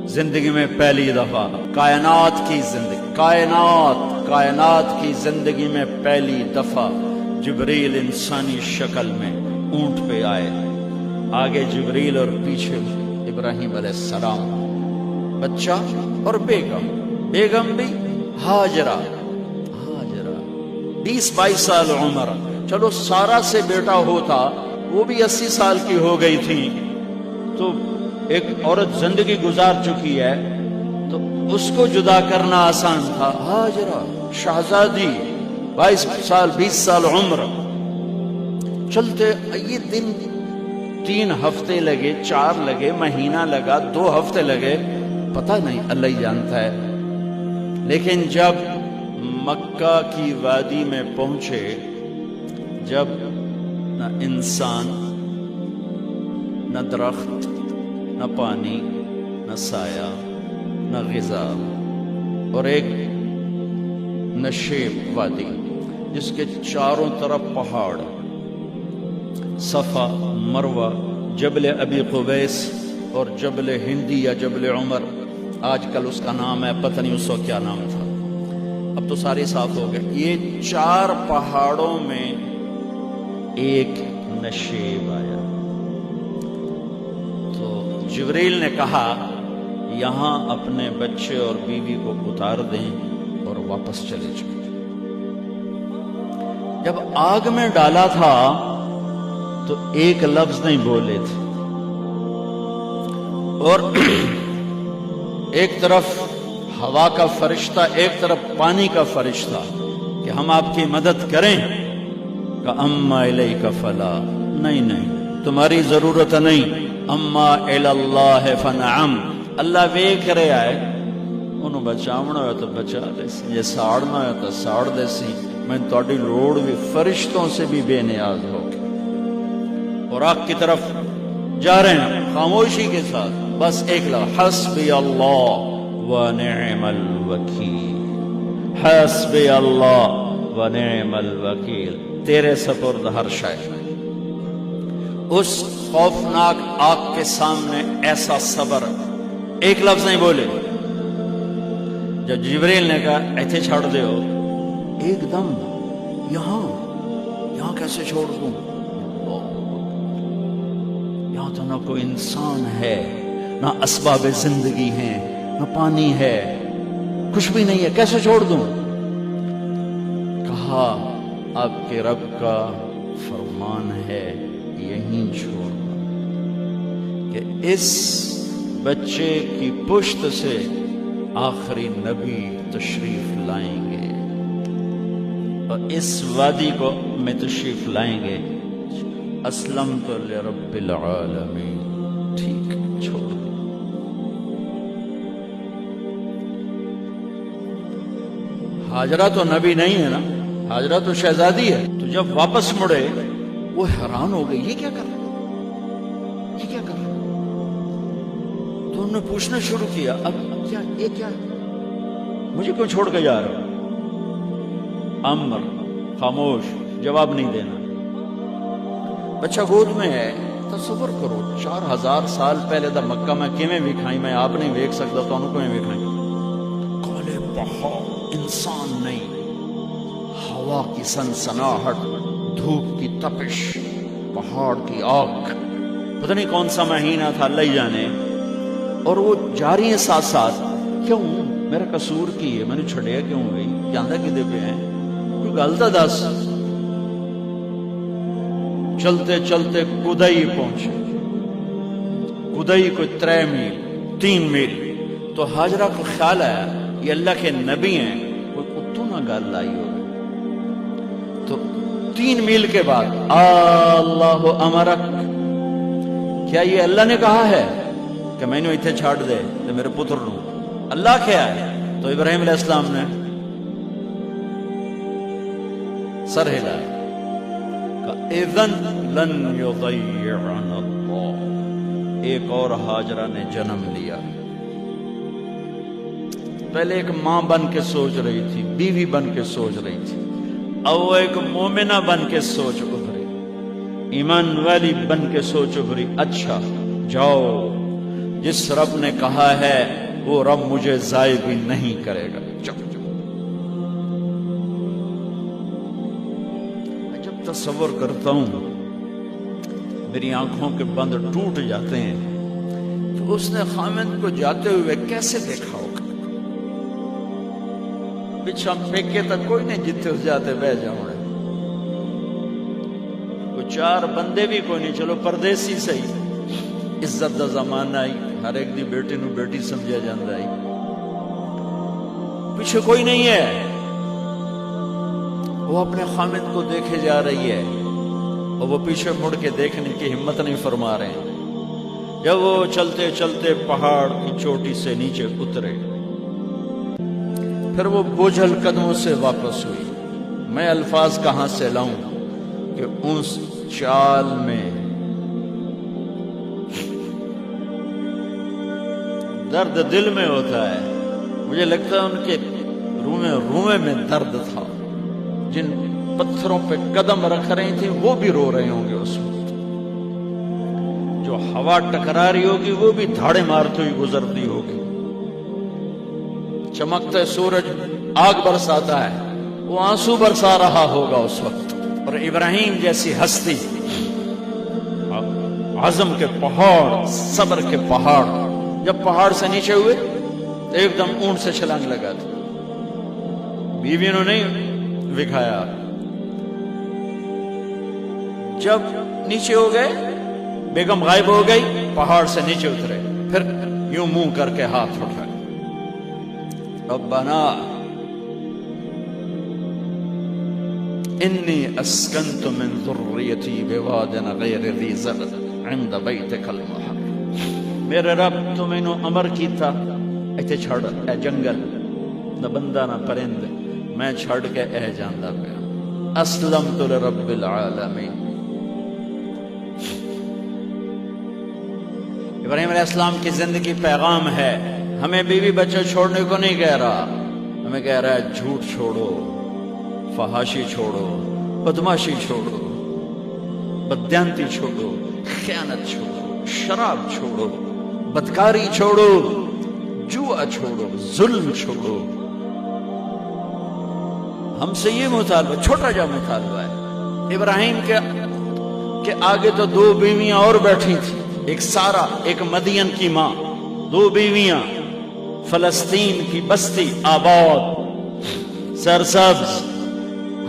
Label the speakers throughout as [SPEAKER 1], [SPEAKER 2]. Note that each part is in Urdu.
[SPEAKER 1] زندگی میں پہلی دفعہ کائنات کی زندگی میں پہلی دفعہ جبریل انسانی شکل میں اونٹ پہ آئے، آگے جبریل اور پیچھے ابراہیم علیہ السلام، بچہ اور بیگم بھی ہاجرہ 20-22 سال عمر، چلو سارا سے بیٹا ہوتا وہ بھی 80 سال کی ہو گئی تھی، تو ایک عورت زندگی گزار چکی ہے تو اس کو جدا کرنا آسان تھا۔ ہاجرہ شہزادی 22 سال 20 سال عمر، چلتے یہ دن 3 ہفتے لگے، 4 لگے، مہینہ لگا، 2 ہفتے لگے، پتہ نہیں، اللہ ہی جانتا ہے۔ لیکن جب مکہ کی وادی میں پہنچے، جب نہ انسان، نہ درخت، نہ پانی، نہ سایہ، نہ غذا، اور ایک نشیب وادی جس کے چاروں طرف پہاڑ، صفا، مروہ، جبل ابی قبیس اور جبل ہندی یا جبل عمر، آج کل اس کا نام ہے، پتہ نہیں اس وقت کیا نام تھا، اب تو سارے صاف ہو گئے۔ یہ 4 پہاڑوں میں ایک نشیب آیا، تو جبریل نے کہا یہاں اپنے بچے اور بیوی کو اتار دیں اور واپس چلے جائیں۔ جب آگ میں ڈالا تھا تو ایک لفظ نہیں بولے تھے، اور ایک طرف ہوا کا فرشتہ، ایک طرف پانی کا فرشتہ کہ ہم آپ کی مدد کریں، کہ اما الیک فلا، نہیں تمہاری ضرورت نہیں، اما الی اللہ فنعم، اللہ ویکھ رہا ہے، انہوں بچاونا ہو تو بچا دے سی، یہ ساڑنا ہو تو ساڑ دے سی، میں تہاڈی لوڑ بھی فرشتوں سے بھی بے نیاز ہو کے، اور آگ کی طرف جا رہے ہیں خاموشی کے ساتھ، بس ایک لفظ، حسبی اللہ ونعم الوکیل، حسبی اللہ ونعم الوکیل، تیرے سپرد ہر شے۔ اس خوفناک آگ کے سامنے ایسا صبر، ایک لفظ نہیں بولے۔ جب جبریل نے کہا ایتھے چھوڑ دے ہو، ایک دم یہاں کیسے چھوڑ دوں، یہاں تو نہ کوئی انسان ہے، نہ اسباب زندگی ہیں، نہ پانی ہے، کچھ بھی نہیں ہے، کیسے چھوڑ دوں؟ کہا آپ کے رب کا فرمان ہے یہیں چھوڑنا، کہ اس بچے کی پشت سے آخری نبی تشریف لائیں گے اور اس وادی کو میں تشریف لائیں گے۔ اسلمت لرب العالمین، ٹھیک چھوڑ۔ ہاجرہ تو نبی نہیں ہے نا، ہاجرہ تو شہزادی ہے، تو جب واپس مڑے وہ حیران ہو گئی، یہ کیا کر رہا، تو انہوں نے پوچھنا شروع کیا، اب یہ کیا، مجھے کیوں چھوڑ کے جا رہا؟ امر، خاموش، جواب نہیں دینا۔ بچہ گود میں ہے، تصور کرو 4000 سال پہلے دا مکہ میں کیویں ویکھائی، میں آپ نہیں ویکھ سکتا تو انہوں کو ویکھائی، کالے پہاڑ، انسان نہیں، ہوا کی سنسناہٹ، دھوپ کی تپش، پہاڑ کی آگ، پتہ نہیں کون سا مہینہ تھا، اللہ ہی جانے، اور وہ جاری ہیں ساتھ ساتھ۔ کیوں؟ میرا قصور کی ہے، میں نے چھڑیا کیوں گئی، جاندہ کدے پہ ہیں، کوئی غلطہ دس۔ چلتے چلتے کدئی پہنچے، کدئی کوئی 3 میل، تو ہاجرہ کو خیال آیا یہ اللہ کے نبی ہیں، کوئی کتوں نہ گل لائی ہو، تو 3 میل کے بعد اللہ امرک، کیا یہ اللہ نے کہا ہے کہ میں نے اتنے چھاڑ دے تو میرے پتر نو، اللہ کیا ہے؟ تو ابراہیم علیہ السلام نے سر ہلایا، اذن لن یضیعنا اللہ۔ ایک اور ہاجرہ نے جنم لیا، پہلے ایک ماں بن کے سوچ رہی تھی، بیوی بن کے سوچ رہی تھی، اب وہ ایک مومنہ بن کے سوچ ابھری، ایمان والی بن کے سوچ ابھری، اچھا جاؤ جس رب نے کہا ہے وہ رب مجھے ضائع بھی نہیں کرے گا. میں جب تصور کرتا ہوں میری آنکھوں کے بند ٹوٹ جاتے ہیں تو اس نے خامد کو جاتے ہوئے کیسے دیکھا ہوگا. پچھا پھینکے تک کوئی نہیں جتنے اس جاتے بہ جاؤں. کوئی چار بندے بھی کوئی نہیں, چلو پردیسی صحیح, عزت دا زمانہ آئی, ہر ایک دی بیٹی نو بیٹی سمجھا جاندہ آئی, پیچھے کوئی نہیں ہے. وہ اپنے خامد کو دیکھے جا رہی ہے اور وہ پیچھے مڑ کے دیکھنے کی ہمت نہیں فرما رہے ہیں. جب وہ چلتے چلتے پہاڑ کی چوٹی سے نیچے اترے, پھر وہ بوجھل قدموں سے واپس ہوئی. میں الفاظ کہاں سے لاؤں کہ اس چال میں درد دل میں ہوتا ہے. مجھے لگتا ہے ان کے روئے میں درد تھا. جن پتھروں پہ قدم رکھ رہی تھی وہ بھی رو رہے ہوں گے اس وقت. جو ہوا ٹکرا رہی ہوگی وہ بھی دھاڑے مارتی ہوئی گزرتی ہوگی. چمکتے سورج آگ برساتا ہے, وہ آنسو برسا رہا ہوگا اس وقت. اور ابراہیم جیسی ہستی, عزم کے پہاڑ, صبر کے پہاڑ, جب پہاڑ سے نیچے ہوئے تو ایک دم اونٹ سے چھلانگ لگا تھا. بیوی نے نہیں دکھایا. جب نیچے ہو گئے, بیگم غائب ہو گئی, پہاڑ سے نیچے اترے, پھر یوں منہ کر کے ہاتھ اٹھائے, ربنا انی اسکنت من ذریتی بواد غیر ذی زرع عند بیتک المحرم. میرے رب تو میں نے امر کی تھا ایتھے چھڑ اے جنگل, نہ بندہ نہ پرند, میں چھڑ کے اے جاندہ پیا. اسلمت لرب العالمین. ابراہیم علیہ السلام کی زندگی پیغام ہے. ہمیں بیوی بچے چھوڑنے کو نہیں کہہ رہا, ہمیں کہہ رہا ہے جھوٹ چھوڑو, فحاشی چھوڑو, بدماشی چھوڑو, بددیانتی چھوڑو, خیانت چھوڑو, شراب چھوڑو, بدکاری چھوڑو, جوا چھوڑو, ظلم چھوڑو. ہم سے یہ مطالبہ, چھوٹا جا مطالبہ ہے. ابراہیم کے آگے تو دو بیویاں اور بیٹھی تھیں, ایک سارا, ایک مدین کی ماں, دو بیویاں. فلسطین کی بستی آباد, سرسبز.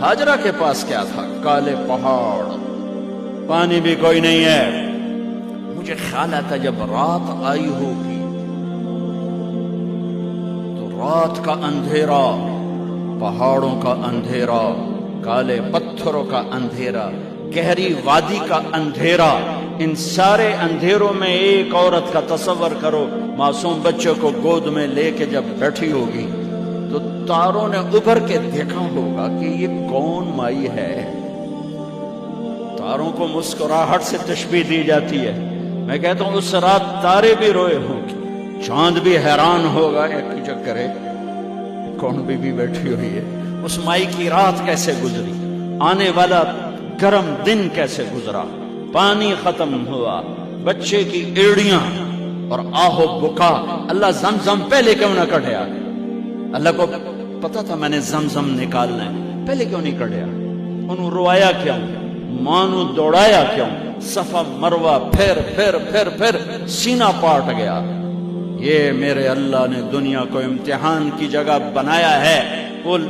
[SPEAKER 1] ہاجرہ کے پاس کیا تھا؟ کالے پہاڑ, پانی بھی کوئی نہیں ہے. مجھے خیال آتا جب رات آئی ہوگی تو رات کا اندھیرا, پہاڑوں کا اندھیرا, کالے پتھروں کا اندھیرا, گہری وادی کا اندھیرا, ان سارے اندھیروں میں ایک عورت کا تصور کرو, معصوم بچے کو گود میں لے کے جب بیٹھی ہوگی تو تاروں نے ابھر کے دیکھا ہوگا کہ یہ کون مائی ہے. تاروں کو مسکراہٹ سے تشبیہ دی جاتی ہے. میں کہتا ہوں اس رات تارے بھی روئے ہوں گے, چاند بھی حیران ہوگا, ایک چکرے کون بیوی بیٹھی ہوئی ہے. اس مائی کی رات کیسے گزری, آنے والا گرم دن کیسے گزرا, پانی ختم ہوا, بچے کی ایڑیاں اور آہو بکا. اللہ زمزم پہلے کیوں نہ کڑھیا؟ اللہ کو پتا تھا میں نے زمزم نکالنا ہے, پہلے کیوں نہیں کڑھیا؟ انہوں روایا کیوں, مانو دوڑایا کیوں؟ صفا مروہ پھر پھر پھر پھر سینہ پاٹ گیا. یہ میرے اللہ نے دنیا کو امتحان کی جگہ بنایا ہے. قل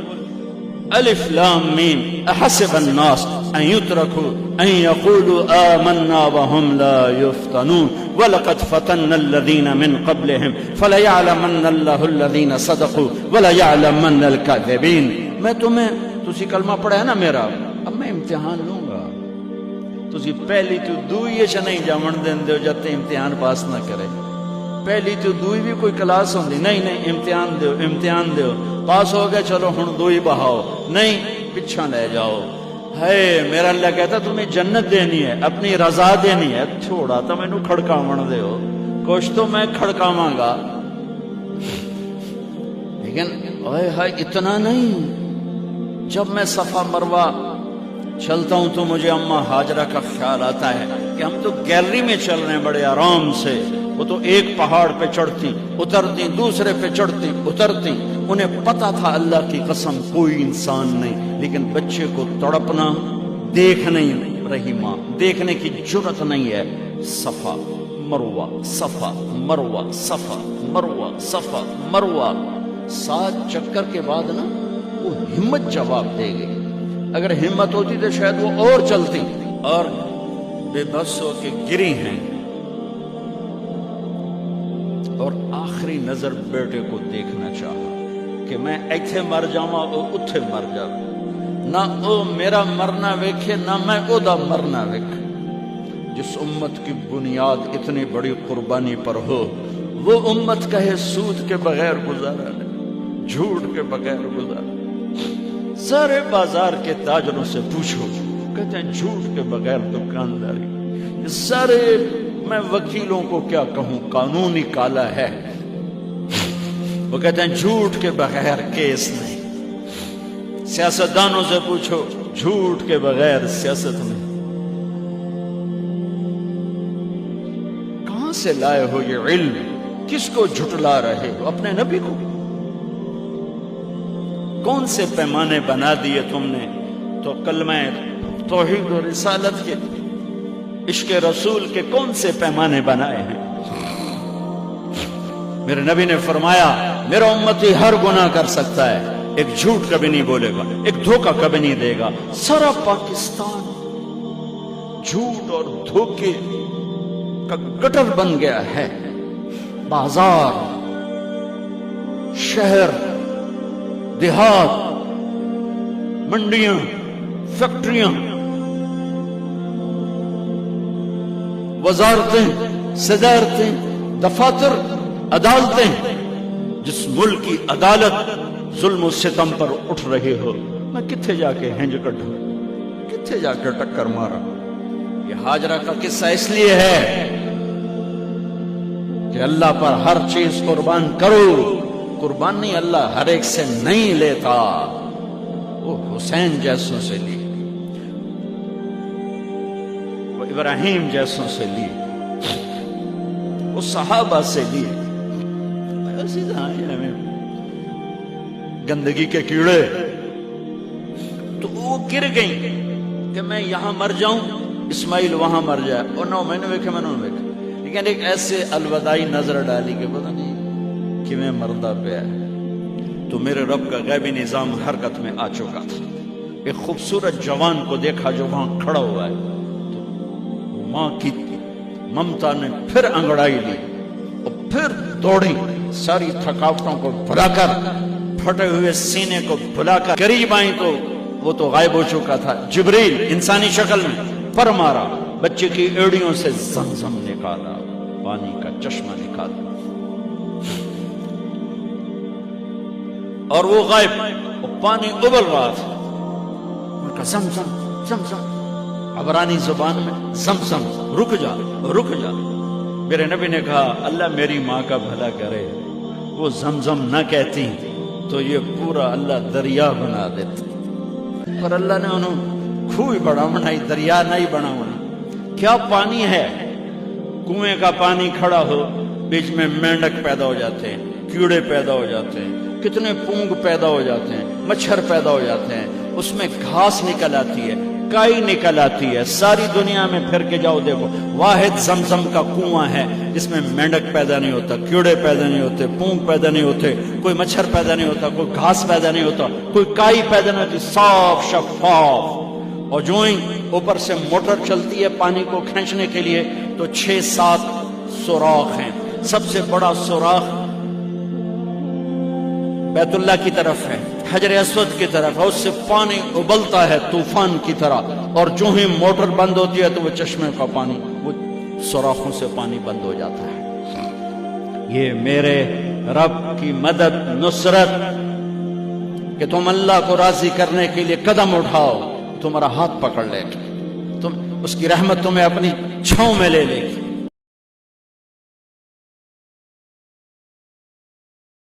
[SPEAKER 1] الف لام میم احسب الناس ان يتركوا ان يقولوا آمنا وهم لا يفتنون ولقد فتنا الذين من قبلهم فليعلمن الله الذين صدقوا وليعلمن الكاذبين. میں تمہیں تسی کلمہ پڑھا ہے نا میرا, اب میں امتحان لوں گا. تسی پہلی تو دوئی چ نہیں جامن دین دیو جب تے امتحان پاس نہ کرے. پہلی تو دوئی بھی کوئی کلاس ہوندی نہیں, نہیں امتحان دیو, امتحان دیو, پاس ہو گئے چلو ہن دوئی بہاؤ, نہیں پچھا لے جاؤ. ہے میرا اللہ کہتا تمہیں جنت دینی ہے, اپنی رضا دینی ہے, چھوڑا تو مینوں کھڑکاون دے ہو, کچھ تو میں کھڑکاواں گا, لیکن اوئے ہائے اتنا نہیں. جب میں صفا مروہ چلتا ہوں تو مجھے اما ہاجرہ کا خیال آتا ہے کہ ہم تو گیلری میں چل رہے ہیں بڑے آرام سے، وہ تو ایک پہاڑ پہ چڑھتی اترتی، دوسرے پہ چڑھتی اترتی، انہیں پتا تھا اللہ کی قسم کوئی انسان نہیں، لیکن بچے کو تڑپنا دیکھ نہیں رہی ماں، دیکھنے کی جرت نہیں ہے۔ صفا مروہ، صفا مروہ، صفا مروہ، صفا مروہ، 7 چکر کے بعد نا وہ ہمت جواب دے گئی۔ اگر ہمت ہوتی تو شاید وہ اور چلتی، اور بے بس ہو کے گری ہیں، اور آخری نظر بیٹے کو دیکھنا چاہا کہ میں ایتھے مر جاواں او اتھے مر جاواں، نہ او میرا مرنا ویکھے نہ میں او دا مرنا ویکھ۔ جس امت کی بنیاد اتنی بڑی قربانی پر ہو، وہ امت کہے سود کے بغیر گزارا نہیں، جھوٹ کے بغیر گزارا۔ سارے بازار کے تاجروں سے پوچھو، کہتے ہیں جھوٹ کے بغیر دکانداری۔ سارے میں وکیلوں کو کیا کہوں، قانونی کالا ہے، وہ کہتے ہیں جھوٹ کے بغیر کیس نہیں۔ سیاستدانوں سے پوچھو، جھوٹ کے بغیر سیاست نہیں۔ کہاں سے لائے ہو یہ علم؟ کس کو جھٹلا رہے ہو؟ اپنے نبی کو؟ کون سے پیمانے بنا دیے تم نے؟ تو کلمہ توحید و رسالت کے، عشق رسول کے کون سے پیمانے بنائے ہیں؟ میرے نبی نے فرمایا میرا امتی ہر گناہ کر سکتا ہے، ایک جھوٹ کبھی نہیں بولے گا، ایک دھوکہ کبھی نہیں دے گا۔ سارا پاکستان جھوٹ اور دھوکے کا گٹر بن گیا ہے۔ بازار، شہر، دیہات، منڈیاں، فیکٹریاں، وزارتیں، صدارتیں، دفاتر، عدالتیں، جس ملک کی عدالت ظلم و ستم پر اٹھ رہے ہو، میں کتھے جا کے ہنج کٹھوں، کتھے جا کے ٹکر مارا۔ یہ ہاجرہ کا قصہ اس لیے ہے کہ اللہ پر ہر چیز قربان کرو۔ قربان نہیں، اللہ ہر ایک سے نہیں لیتا، وہ حسین جیسوں سے لی، وہ ابراہیم جیسوں سے لی، وہ صحابہ سے لی۔ ایسی ہمیں گندگی کے کیڑے تو وہ گر گئیں کہ میں یہاں مر جاؤں، اسماعیل وہاں مر جائے، اور نو میں نے ویکھے، میں نے ویکھے، لیکن ایک ایسے الوداعی نظر ڈالی کہ پتہ نہیں کہ میں مردہ پہ ہے۔ تو میرے رب کا غیبی نظام حرکت میں آ چکا تھا۔ ایک خوبصورت جوان کو دیکھا جو وہاں کھڑا ہوا ہے، تو ماں کی ممتا نے پھر انگڑائی لی اور پھر دوڑی، ساری تھکاوٹوں کو بھلا کر، پھٹے ہوئے سینے کو بھلا کر قریب آئیں تو وہ تو غائب ہو چکا تھا۔ جبریل انسانی شکل میں پر مارا، بچے کی ایڑیوں سے زمزم نکالا، پانی کا چشمہ نکالا، اور وہ غائب، وہ پانی ابل رہا تھا۔ ان کا زمزم زمزم، عبرانی زبان میں زمزم، رک جا رک جا۔ میرے نبی نے کہا اللہ میری ماں کا بھلا کرے، وہ زمزم نہ کہتی تو یہ پورا اللہ دریا بنا دیتا، پر اللہ نے انہوں کھوئی بڑا بنائی، دریا نہیں بناونا۔ کیا پانی ہے؟ کنویں کا پانی کھڑا ہو، بیچ میں مینڈک پیدا ہو جاتے ہیں، کیڑے پیدا ہو جاتے ہیں، کتنے پونگ پیدا ہو جاتے ہیں، مچھر پیدا ہو جاتے ہیں، اس میں گھاس نکل آتی ہے، کائی نکل آتی ہے۔ ساری دنیا میں پھر کے جاؤ دیکھو، واحد زمزم کا کنواں ہے جس میں مینڈک پیدا نہیں ہوتا، کیڑے پیدا نہیں ہوتے، پونگ پیدا نہیں ہوتے، کوئی مچھر پیدا نہیں ہوتا، کوئی گھاس پیدا نہیں ہوتا، کوئی کائی پیدا نہیں ہوتی، صاف شفاف۔ اور جو ہی اوپر سے موٹر چلتی ہے پانی کو کھینچنے کے لیے تو 6-7 سوراخ ہیں۔ سب سے بڑا سوراخ بیت اللہ کی طرف ہے، حجر اسود کی طرف ہے، اس سے پانی ابلتا ہے طوفان کی طرح، اور جو ہی موٹر بند ہوتی ہے تو وہ چشمے کا پانی، وہ سوراخوں سے پانی بند ہو جاتا ہے۔ یہ میرے رب کی مدد، نصرت، کہ تم اللہ کو راضی کرنے کے لیے قدم اٹھاؤ، تمہارا ہاتھ پکڑ لے گا، تم اس کی رحمت تمہیں اپنی چھاؤں میں لے لے گی۔